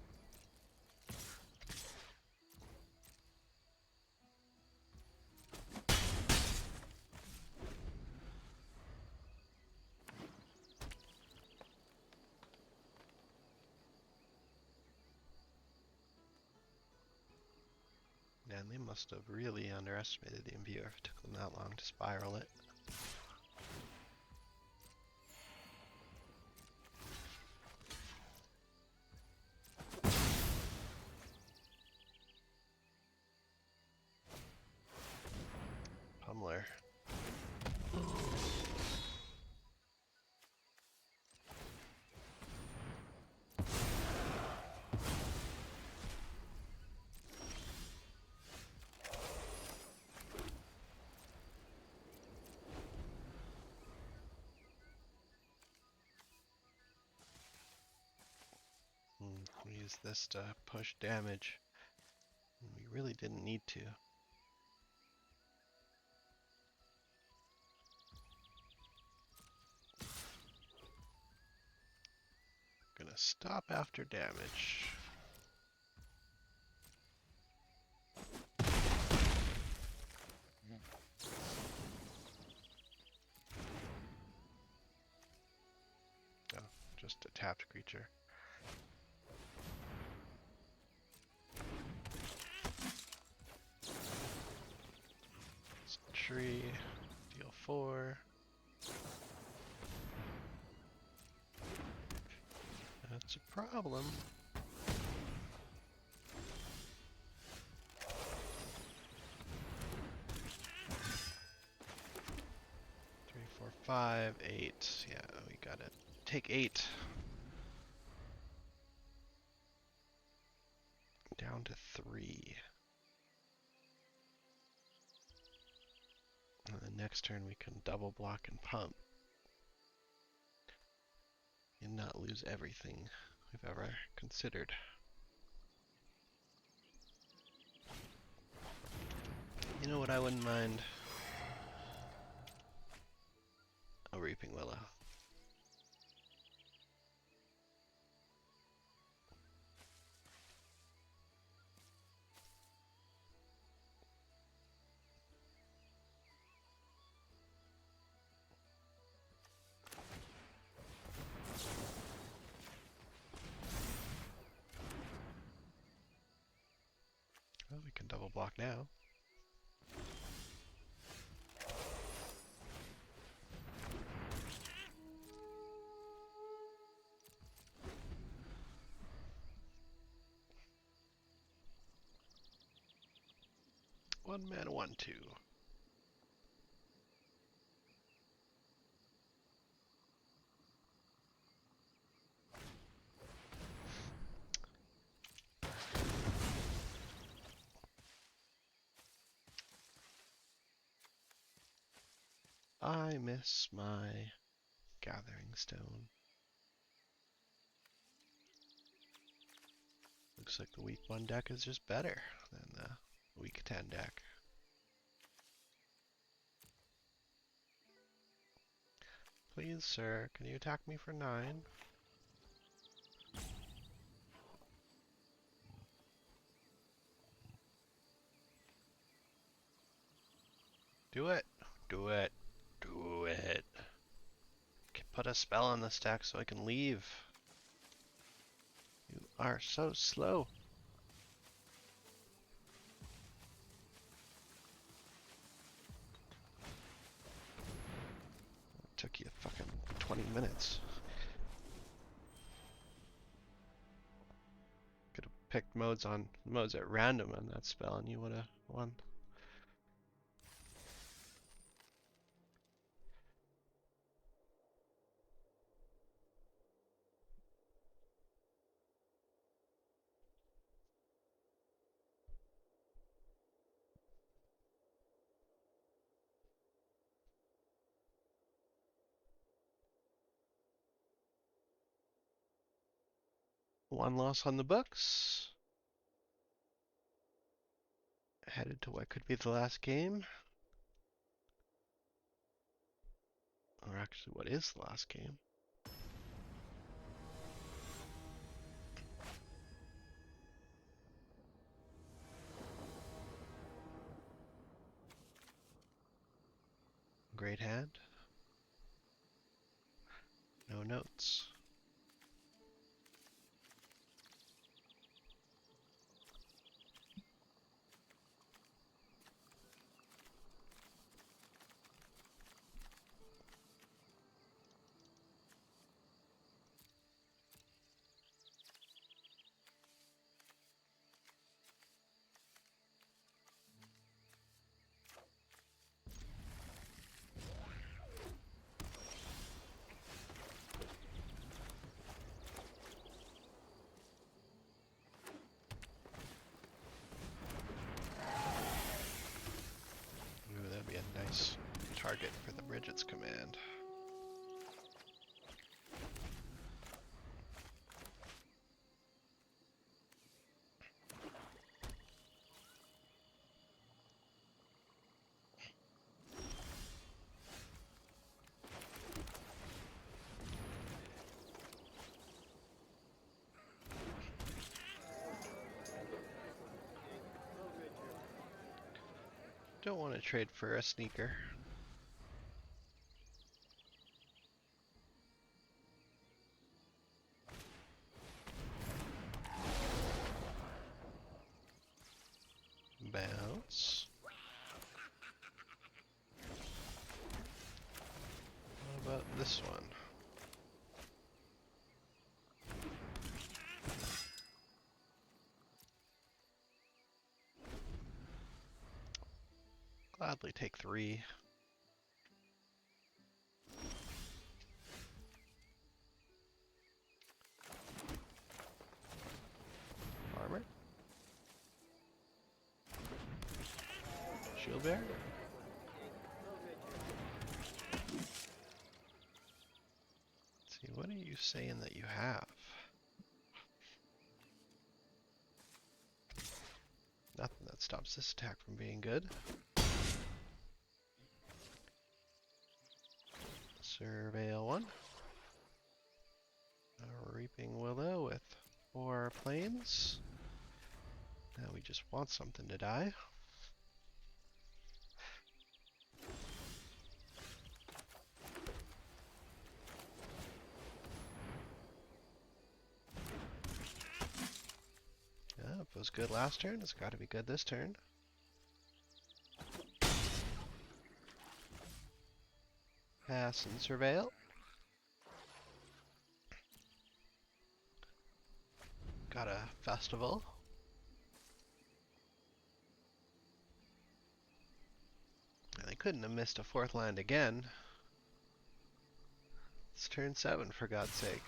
Man, they must have really underestimated the imbuer if it took them that long to spiral it. Pummeler. We use this to push damage. We really didn't need to. Gonna stop after damage. Oh, just a tapped creature. Tree, deal 4. That's a problem. 3, 4, 5, 8. Yeah, we got it. Take 8. Down to 3. And the next turn we can double block and pump. And not lose everything we've ever considered. You know what I wouldn't mind? A Reaping Willow. Well, we can double block now. One mana, 1/2. I miss my gathering stone. Looks like the week 1 deck is just better than the week 10 deck. Please, sir, can you attack me for 9? Do it! Do it! Do it! Put a spell on the stack so I can leave. You are so slow. It took you fucking 20 minutes. Could have picked modes at random on that spell and you would have won. One loss on the books. Headed to what could be the last game. Or actually, what is the last game? Great hand. No notes. Ooh, that'd be a nice target for the Bridget's command. Don't want to trade for a sneaker. Bounce. What about this one? Gladly take 3. Armor. Shield bear. Let's see, what are you saying that you have? Nothing that stops this attack from being good. Surveil 1. A Reaping Willow with 4 planes. Now we just want something to die. Yeah, if it was good last turn, it's got to be good this turn. Pass and Surveil. Got a Festival. And they couldn't have missed a 4th land again. It's turn 7, for God's sake.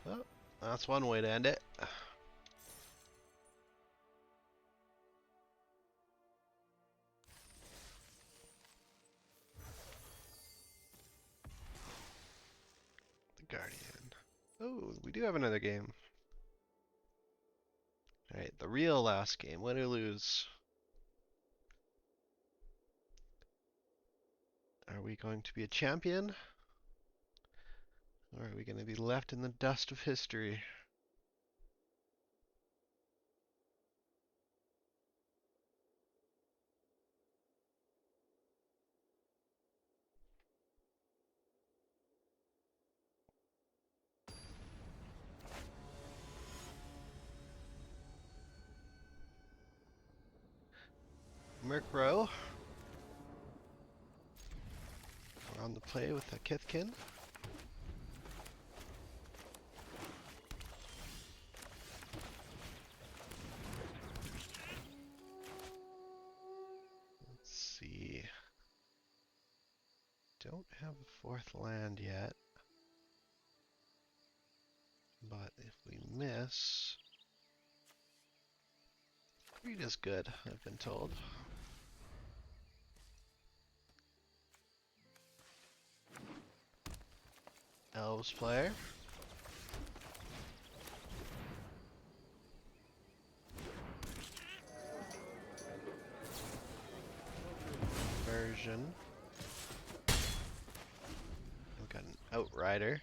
Oh, That's one way to end it. The Guardian. Oh, we do have another game. Alright, the real last game. Win or lose. Are we going to be a champion? Or are we going to be left in the dust of history? Murkrow. We're on the play with a Kithkin. Let's see. Don't have a fourth land yet. But if we miss... Greed is good, I've been told. Elves player. Version. We've got an Outrider.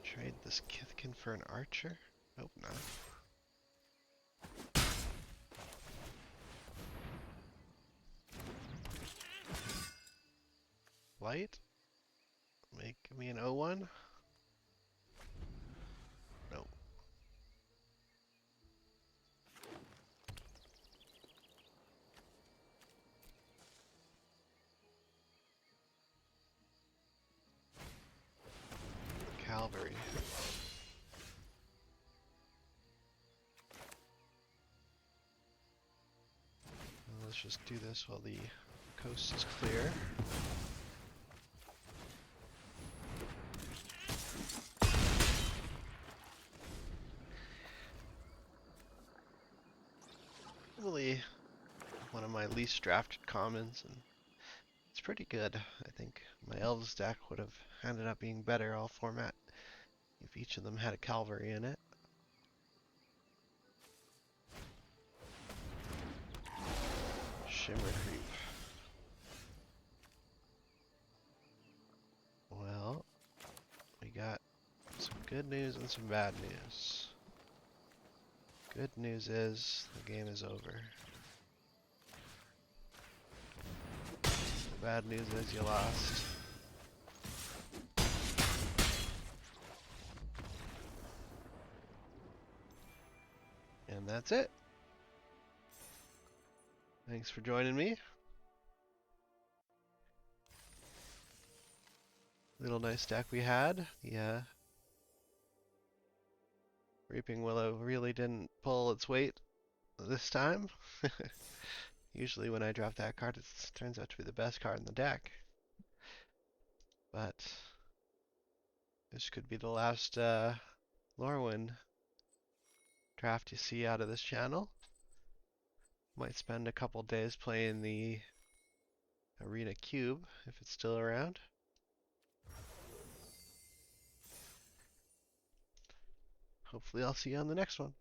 Trade this Kithkin for an Archer? Hope not. Light? Make me an O1? No. Cavalry. Well, let's just do this while the coast is clear. Really one of my least drafted commons, and it's pretty good. I think my Elves deck would have ended up being better all format if each of them had a cavalry in it. Shimmer Creep. Well, we got some good news and some bad news. Good news is the game is over. The bad news is you lost. And that's it. Thanks for joining me. Little nice deck we had. The Reaping Willow really didn't pull its weight this time. Usually when I draft that card, it turns out to be the best card in the deck. But this could be the last Lorwyn draft you see out of this channel. Might spend a couple days playing the Arena Cube if it's still around. Hopefully I'll see you on the next one.